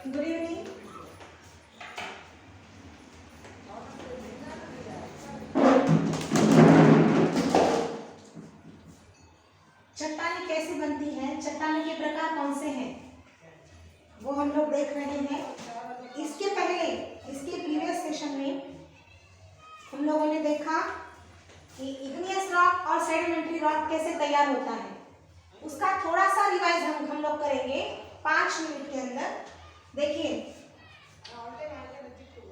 Good evening. चट्टानें कैसे बनती हैं, चट्टानों के प्रकार कौन से हैं, वो हम लोग देख रहे हैं। इसके पहले, इसके प्रीवियस सेशन में हम लोगों ने देखा कि इग्नियस रॉक और सेडिमेंट्री रॉक कैसे तैयार होता है। उसका थोड़ा सा रिवाइज हम लोग करेंगे 5 मिनट के अंदर। देखिए,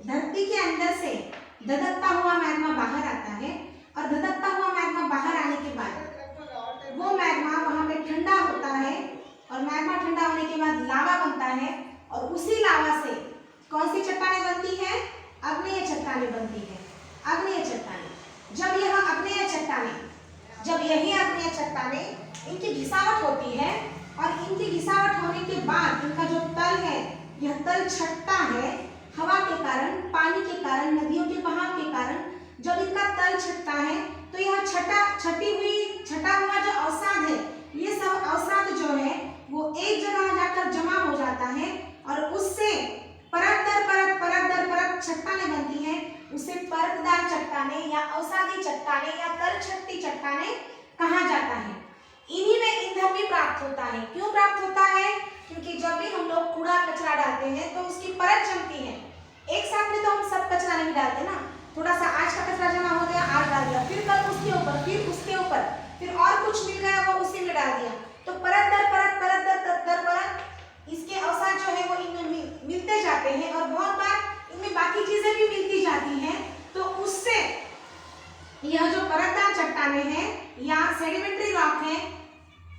धरती के अंदर से धधकता हुआ मैग्मा बाहर आता है और धधकता हुआ मैग्मा बाहर आने के बाद वो मैग्मा वहां पे ठंडा होता है और मैग्मा ठंडा होने के बाद लावा बनता है और उसी लावा से कौन सी चट्टानें बनती हैं? आग्नेय चट्टानें बनती है। आग्नेय चट्टानें, जब यह आग्नेय चट्टानें, जब यही आग्नेय चट्टानें, इनकी घिसावट होती है और इनकी घिसावट होने के बाद इनका जो तल है, यह तल छटता है हवा के कारण, पानी के कारण, नदियों के बहाव के कारण। जब इनका तल छटता है तो यह छटा हुआ जो अवसाद है, ये सब अवसाद जो है वो एक जगह जाकर जमा हो जाता है और उससे परत दर परत चट्टानें बनती हैं। उसे परतदार चट्टानें या अवसादी चट्टानें या तल छटती चट्टानें कहा जाता है। इन्हीं में ईंधन भी प्राप्त होता है। क्यों प्राप्त होता है? क्योंकि जब भी हम लोग कूड़ा कचरा डालते हैं तो उसकी परत जमती है। एक साथ में तो हम सब कचरा नहीं डालते ना, थोड़ा सा आज का कचरा जमा हो गया, आज डाल दिया, फिर कल उसके ऊपर, फिर उसके ऊपर, फिर और कुछ मिल गया वो उसी में डाल दिया। तो परत दर परत इसके अवसाद जो है वो इनमें मिलते जाते हैं और बहुत बार इनमें बाकी चीजें भी मिलती जाती हैं। तो उससे यह जो परतदार चट्टानें हैं या सेडिमेंट्री रॉक है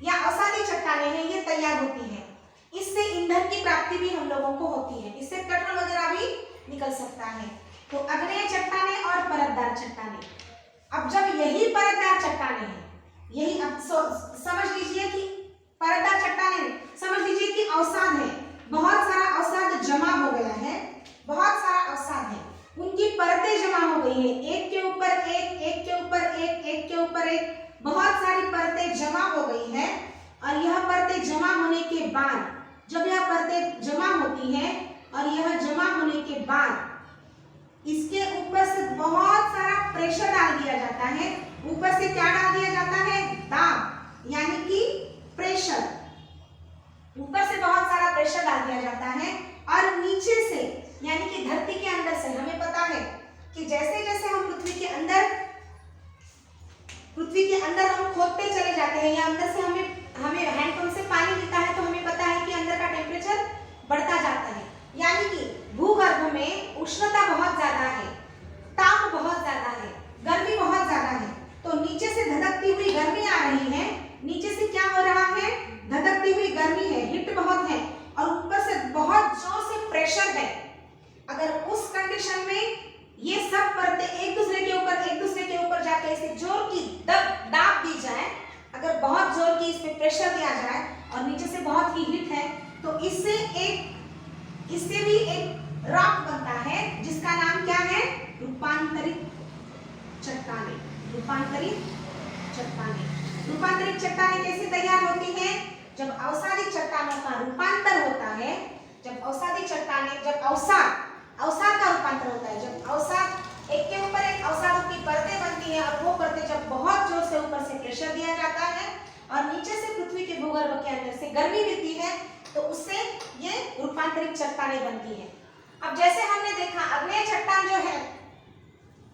या अवसादी चट्टानें हैं, ये तैयार होती हैं। इससे ईंधन की प्राप्ति भी हम लोगों को होती है, इससे पेट्रोल वगैरह भी निकल सकता है। तो आग्नेय चट्टानें और परतदार चट्टानें। अब जब यही परतदार चट्टानें हैं, यही अब समझ लीजिए कि परतदार चट्टानें, समझ लीजिए कि अवसाद है, बहुत सारा अवसाद जमा हो गया है, बहुत सारा अवसाद है, उनकी परतें जमा हो गई है, एक के ऊपर एक, एक के ऊपर एक, एक के ऊपर एक, बहुत सारी परतें जमा हो गई है। और यह परतें जमा होने के बाद, जब यह परतें जमा होती हैं और यह जमा होने के बाद इसके ऊपर से बहुत सारा प्रेशर डाल दिया जाता है। ऊपर से क्या डाल दिया जाता है? दाब, यानी कि प्रेशर। ऊपर से बहुत सारा प्रेशर डाल दिया जाता है और नीचे से, यानी कि धरती के अंदर से, हमें पता है कि जैसे जैसे हम पृथ्वी के अंदर हम खोदते चले जाते हैं या अंदर से हमें हैंडपंप से पानी मिलता है तो हमें पता है कि अंदर का टेम्परेचर बढ़ता जाता है। यानी कि भूगर्भ में उष्णता बहुत ज्यादा है, ताप बहुत ज्यादा है, गर्मी बहुत ज्यादा है। तो नीचे से धधकती हुई गर्मी आ रही है, नीचे से क्या हो रहा है? धधकती हुई गर्मी है, हीट बहुत है और ऊपर से बहुत जोर से प्रेशर है। अगर उस कंडीशन में ये सब परतें एक दूसरे के ऊपर जाके इसे जोर की दाब दी जाए, अगर बहुत जोर की इस पे प्रेशर दिया जाए और नीचे से बहुत ही हीट है, तो इससे भी एक रॉक बनता है जिसका नाम क्या है? रूपांतरित चट्टानें। रूपांतरित चट्टानें। रूपांतरित चट्टानें कैसे तैयार होती हैं? जब अवसादी चट्टानों का रूपांतर होता है, जब अवसादी चट्टानें, जब अवसाद का रूपांतर होता है, जब अवसाद एक के ऊपर एक अवसादों की परतें बनती हैं और वो परतें जब बहुत जोर से ऊपर से प्रेशर दिया जाता है और नीचे से पृथ्वी के भूगर्भ के अंदर से गर्मी मिलती है, तो उससे ये रूपांतरित चट्टानें बनती है। अब जैसे हमने देखा, आग्नेय चट्टान जो है,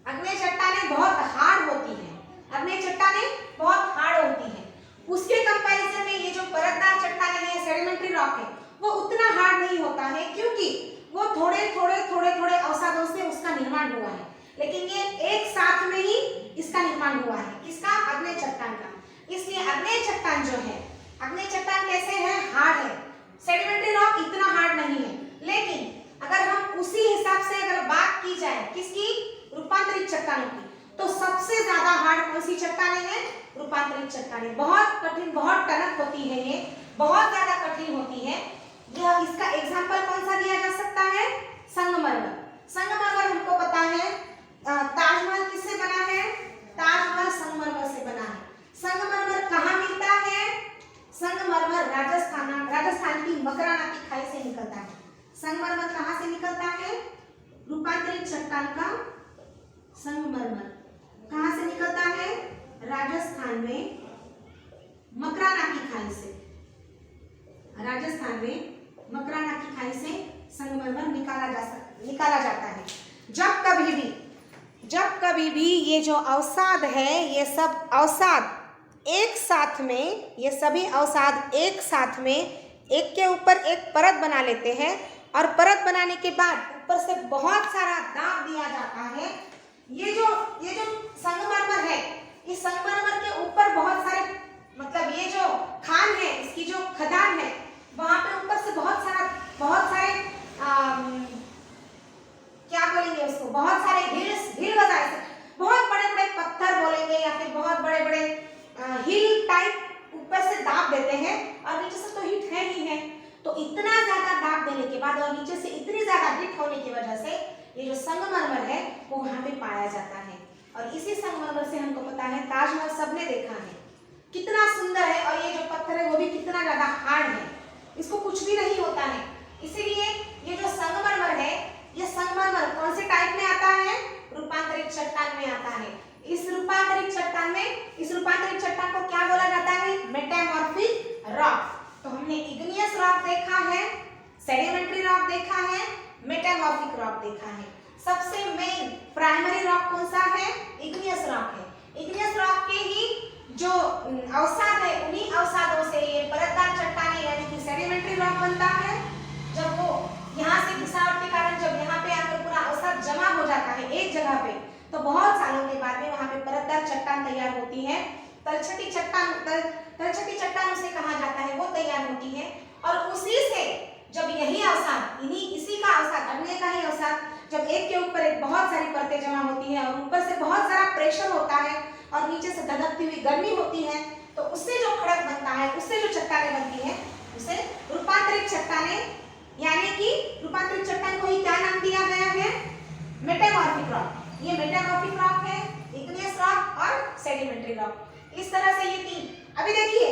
आग्नेय चट्टानें बहुत हार्ड होती है, आग्नेय चट्टानें बहुत हार्ड होती है। उसके कंपैरिजन में ये जो परतदार चट्टानें हैं, सेडिमेंट्री रॉक है, वो उतना हार्ड नहीं होता है क्योंकि वो थोड़े अवसादों से उसका निर्माण हुआ है। लेकिन ये एक साथ में ही इसका निर्माण हुआ है, किसका? आग्नेय चट्टान का। इसलिए आग्नेय चट्टान जो है, आग्नेय चट्टान कैसे है? हार्ड है। सेडिमेंट्री रॉक इतना हार्ड नहीं है। लेकिन अगर हम उसी हिसाब से अगर बात की जाए किसकी? रूपांतरित चट्टानों की, तो सबसे ज्यादा हार्ड कौन सी चट्टानें हैं? रूपांतरित चट्टानें। बहुत कठिन, बहुत टनक होती है, ये बहुत ज्यादा कठिन होती है। यह इसका एग्जाम्पल कौन सा दिया जा सकता है? संगमरमर। संगमरमर हमको पता है, ताजमहल किससे बना है? ताजमहल संगमरमर से बना है। संगमरमर कहाँ मिलता है? संगमरमर राजस्थान संगमरमर कहाँ से निकलता है? रूपांतरित चट्टान का संगमरमर कहाँ से निकलता है? राजस्थान में मकराना की खाई से। राजस्थान में मकराना की खाई से संगमरमर निकाला जाता है। जब कभी भी ये जो अवसाद है, ये सब अवसाद एक साथ में, ये सभी अवसाद एक साथ में एक के ऊपर एक परत बना लेते हैं और परत बनाने के बाद ऊपर से बहुत सारा दाब दिया जाता है। ये जो संगमरमर है, इस संगमरमर के ऊपर बहुत सारे, मतलब ये जो खान है, इसकी जो खदान है, वहां पे ऊपर से बहुत सारे क्या बोलेंगे उसको, बहुत सारे हिल बजाए से बहुत बड़े बड़े पत्थर बोलेंगे या फिर बहुत बड़े बड़े हिल टाइप ऊपर से दाब देते हैं और नीचे से तो हिट है ही है। तो इतना ज्यादा दाब देने के बाद और नीचे से इतनी ज्यादा हिट होने की वजह से ये जो संगमरमर है वो वहां पे पाया जाता है। और इसी संगमरमर से हमको पता है ताजमहल सबने देखा है, कितना सुंदर है, और ये जो पत्थर है वो भी कितना ज्यादा हार्ड है, इसको कुछ भी नहीं होता है। इसीलिए ये जो संगमरमर है, ये संगमरमर कौन से टाइप में आता है? रूपांतरित चट्टान में आता है। इस रूपांतरित चट्टान को क्या बोला जाता है? Metamorphic rock. तो हमने इग्नियस रॉक देखा है, सेडिमेंट्री रॉक देखा है, मेटामॉर्फिक रॉक देखा है। सबसे मेन प्राइमरी रॉक कौन सा है? इग्नियस रॉक है। इग्नियस रॉक के ही जो अवसाद है, उन्हीं अवसादों से ये परतदार चट्टानें यानी कि सेडिमेंट्री रॉक बनता है। जब वो यहाँ से घिसावट के कारण जब यहाँ पे आकर पूरा अवसाद जमा हो जाता है एक जगह पे, तो बहुत सालों के बाद में वहाँ पे परतदार चट्टान तैयार होती है। तलछटी चट्टान उसे कहा जाता है, वो तैयार होती है। और उसी से जब यही अवसाद, इसी का अवसाद, अग्नि का ही अवसाद, जब एक के ऊपर एक बहुत सारी परतें जमा होती है और ऊपर से बहुत सारा प्रेशर होता है और नीचे से धधकती हुई गर्मी होती है, तो उससे जो खड़क बनता है, उससे जो चट्टानें बनती है, उसे रूपांतरित चट्टानें, यानी कि रूपांतरित चट्टान को ही क्या नाम दिया गया है? Metamorphic rock. ये मेटामॉर्फिक रॉक है, इग्नियस रॉक और सेडिमेंट्री रॉक। इस तरह से ये तीन, अभी देखिए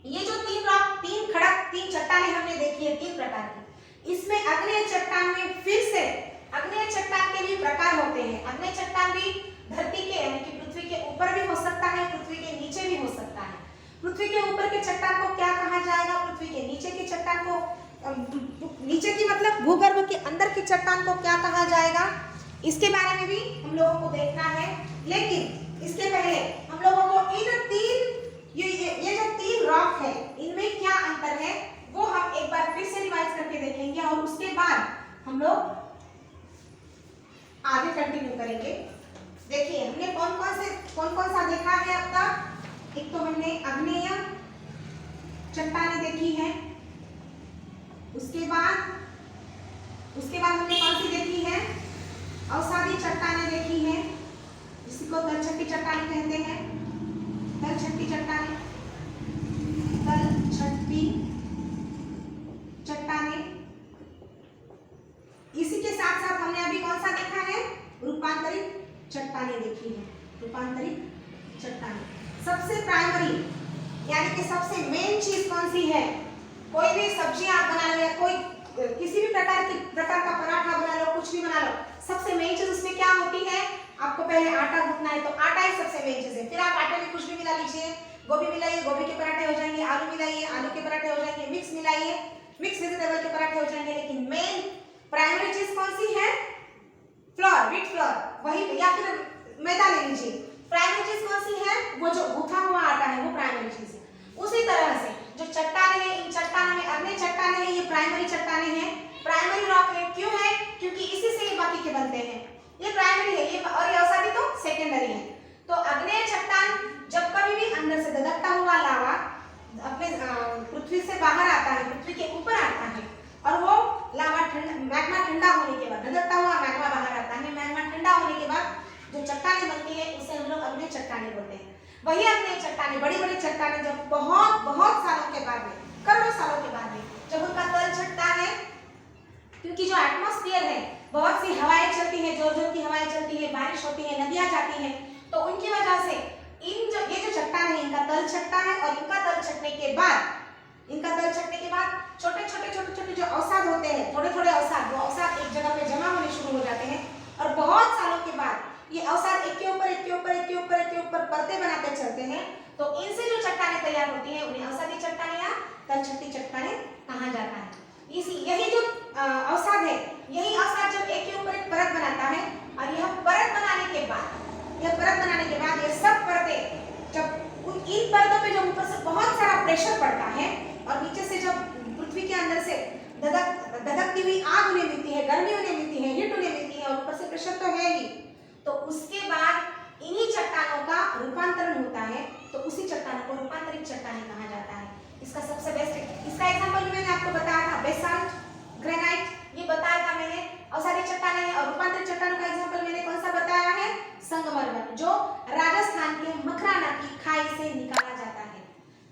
ये जो तीन चट्टानें हमने देखी है 3 प्रकार की, इसमें अग्नेय चट्टान में फिर से अग्नेय चट्टान के भी प्रकार होते हैं। अग्नेय चट्टान भी धरती के यानी कि पृथ्वी के ऊपर भी हो सकता है, पृथ्वी के नीचे भी हो सकता है। पृथ्वी के ऊपर के चट्टान को क्या कहा जाएगा? पृथ्वी के नीचे के चट्टान को, नीचे की मतलब भूगर्भ के अंदर की चट्टान को क्या कहा जाएगा? इसके बारे में भी हम लोगों को देखना है। लेकिन इसके पहले हम लोगों को ये जो 3 रॉक है, इनमें क्या अंतर है वो हम एक बार फिर से रिवाइज करके देखेंगे और उसके बाद हम लोग आगे कंटिन्यू करेंगे। देखिए हमने कौन कौन सा देखा है अब तक? एक तो हमने आग्नेय चट्टानें देखी है, उसके बाद हमने कौन सी देखी है? अवसादी चट्टानें देखी हैं, जिसको तलछटी चट्टानें कहते हैं। तलछटी चट्टानें। इसी के साथ साथ हमने अभी कौन सा देखा है? रूपांतरित चट्टानें देखी है। रूपांतरित चट्टानें सबसे प्राइमरी यानी कि सबसे मेन चीज कौन सी है? कोई भी सब्जी आप बना लो या कोई किसी भी प्रकार का पराठा बना लो, कुछ भी बना लो, सबसे मेन चीज उसमें क्या होती है? आपको पहले आटा गूंथना है, तो आटा ही सबसे मेन चीज है। फिर आप आटे में कुछ भी मिला लीजिए, गोभी मिलाइए, गोभी के पराठे हो जाएंगे, आलू मिलाइए, आलू के पराठे हो जाएंगे, मिक्स मिलाइए, मिक्स वेजिटेबल के पराठे हो जाएंगे। लेकिन मेन प्राइमरी चीज कौन सी है? फ्लोर, व्हीट फ्लोर, वही, या फिर मैदा ले लीजिए। प्राइमरी चीज कौन सी है? वो जो गूंथा हुआ आटा है, वो प्राइमरी चीज है। उसी तरह से जो चट्टानें हैं, इन चट्टानों में अग्नेय चट्टानें हैं, ये प्राइमरी चट्टानें हैं, प्राइमरी रॉक है। क्यों है? क्योंकि इसी से ही बाकी के बनते हैं। ये प्राइमरी है, ये और ये अवसादी तो सेकेंडरी है। तो अग्नेय चट्टान जब कभी भी अंदर से धधकता हुआ लावा अपने पृथ्वी से बाहर आता है, पृथ्वी के ऊपर आता है, और वो लावा मैग्मा ठंडा होने के बाद, धधकता हुआ मैग्मा बाहर आता है, मैग्मा ठंडा होने के बाद जो चट्टानें बनती है उसे हम लोग अग्नेय चट्टानें बोलते हैं। वही अग्नेय चट्टानें, बड़ी बड़ी चट्टानें जब बहुत सालों के बाद में, करोड़ों सालों के बाद में, जब उनका तल छटता है, क्योंकि जो एटमॉस्फेयर है, बहुत सी हवाएं चलती हैं, जोर जोर की हवाएं चलती है, बारिश होती है, नदियां जाती हैं, तो उनकी वजह से ये जो चट्टान है, इनका तल छटता है। और इनका तल छटने के बाद छोटे छोटे जो अवसाद होते हैं, तैयार होती हैं उन्हें अवसादी चट्टानें या तलछटी चट्टानें कहा जाता है। यही जो अवसाद है, यही अवसाद जब एक के ऊपर एक परत बनाता है और यह परत बनाने के बाद ये सब परतें जब इन परतों पे जब ऊपर से बहुत सारा प्रेशर पड़ता है और नीचे से जब पृथ्वी के अंदर से धधकती हुई आग उन्हें मिलती है, गर्मी उन्हें मिलती है, हीट उन्हें मिलती है और ऊपर से प्रेशर तो है ही, तो उसके बाद इन्हीं चट्टानों का रूपांतरण होता है, तो उसी चट्टानों को रूपांतरित चट्टानें कहा जाता है। इसका सबसे बेस्ट इसका एग्जांपल मैंने आपको बताया था, बेसाल्ट, ग्रेनाइट, ये बताया था मैंने। अवसादी चट्टानें और रूपांतरित चट्टानों का एग्जांपल मैंने कौन सा बताया है? संगमरमर, जो राजस्थान के मकराना की खाई से निकाला जाता है।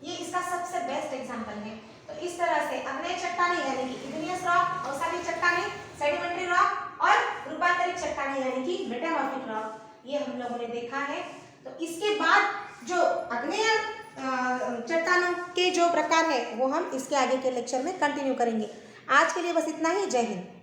ये इसका सबसे बेस्ट एग्जांपल है। तो इस तरह से अग्नेय चट्टानें यानी कि इग्नियस रॉक, अवसादी चट्टानें, सेडिमेंट्री रॉक और रूपांतरित चट्टानें यानी कि मेटामॉर्फिक रॉक, ये हम लोगों ने देखा है। तो इसके बाद जो अग्नेय चट्टानों के जो प्रकार है वो हम इसके आगे के लेक्चर में कंटिन्यू करेंगे। आज के लिए बस इतना ही। जय हिंद।